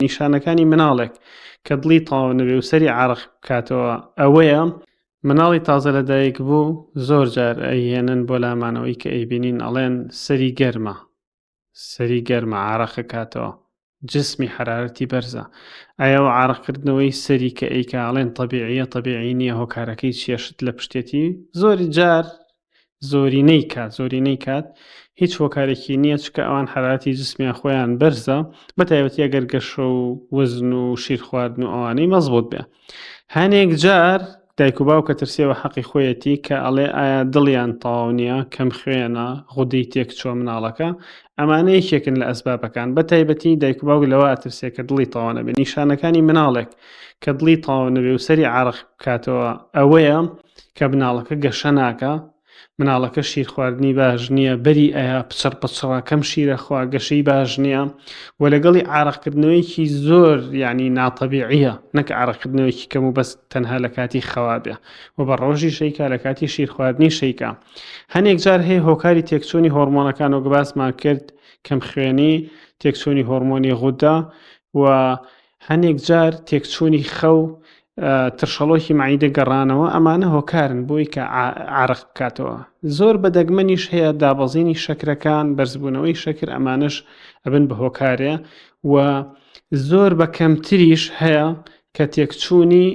نیشانەکانی مناڵێک کە دڵی تەواو نەبێ و سەری عارق بکاتەوە ئەوەیە مناڵی تازە لەدایک بوو زۆر جار ئەیهێنن بۆ لامانەوەی کە ئەیبینین ئەڵێن سەری گەرمە عارەقە کاتەوە جسمی حرارەتی بەرزە. ئایاوە عارەقکردنەوەی سەری کە ئەیکا ئەڵێن تەبیعی نییە هۆکارەکەی چێشت لە پشتێتی زۆری جار زۆرینەی کات هیچ هۆکارێکی نییە چکە ئەوان حرارەتی جسمیان خۆیان بەرزە بەتایبەتی ئەگەر گەشە و وزن و شیر خواردن و ئەوانەی مەزبوط بێ. هەنێک جار دایک و باوکە ترسێەوە حەقی خۆیەتی کە ئەڵێ ئایا دڵیان تەواو نییە کەم خوێنە غودەی تێکچووە مناڵەکە ئەمانە یەکێکن لە ئەسبابەکان بەتایبەتی دایک و باوک لەوە ئەترسێ کە دڵی تەواو نەبێ. نیشانەکانی مناڵێک کە دڵی تەواو نەبێ و سەری عارق بکاتەوە ئەوەیە کە مناڵەکە گەشە ناکە، مناڵەکە شیر خواردنی باش نییە، بەری ئایا پچڕ کەم شیرە خوا گەشەی باش نییە و لەگەڵی عارقکردنەوەیکی زۆر یعنی ناتەبیعیە نەک عارقکردنەوەیکی کەم و بەس تەنها لە کاتی خەوا بێ و بە ڕۆژی شەیکا لە کاتی شیر خواردنی شەیکا. هەنێک جار هەیە هۆکاری تێکچوونی هۆرمۆنەکان و باسمان کرد کەم خوێنی تێکچوونی هۆرمۆنی غودا و هەنێک جار تێکچوونی خەو ترشەڵۆکی معیدە گەڕانەوە ئەمانە هۆکارن بۆی کە عارق بکاتەوە. زۆر بەدەگمەنیش هەیە دابەزینی شەکرەکان بەرزبوونەوەی شەکر ئەمانش ئەبن بە هۆکارێ و زۆر بە کەمتریش هەیە کە تێکچوونی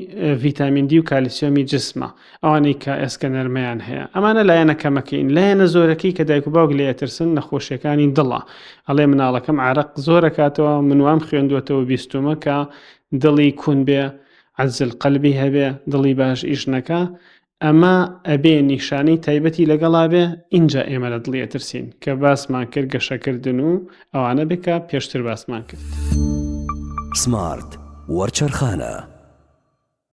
ڤیتامین دی و کالیسیۆمی جسمە ئەوانەی کە ئەسکەنەرمەیان هەیە ئەمانە لایەنە کەمەکەین. لایەنە زۆرەکەی کە دایک و باوک لێ ئەترسن نەخۆشیەکانی دڵە ئەڵێ مناڵەکەم عارق زۆرە کاتەوە من وام خوێندوێتەوە بیستومە کە دڵی کون بێ عەجزل قەلبی هەبێ دڵی باش ئیش نەکا ئەمە ئەبێ نیشانەی تایبەتی لەگەڵا بێ اینجا ئێمە لە دڵی ئەترسین کە باسمان کرد گەشەکردن و ئەوانە بکە پێشتر باسمان کرد. سمارت وەرچەرخانە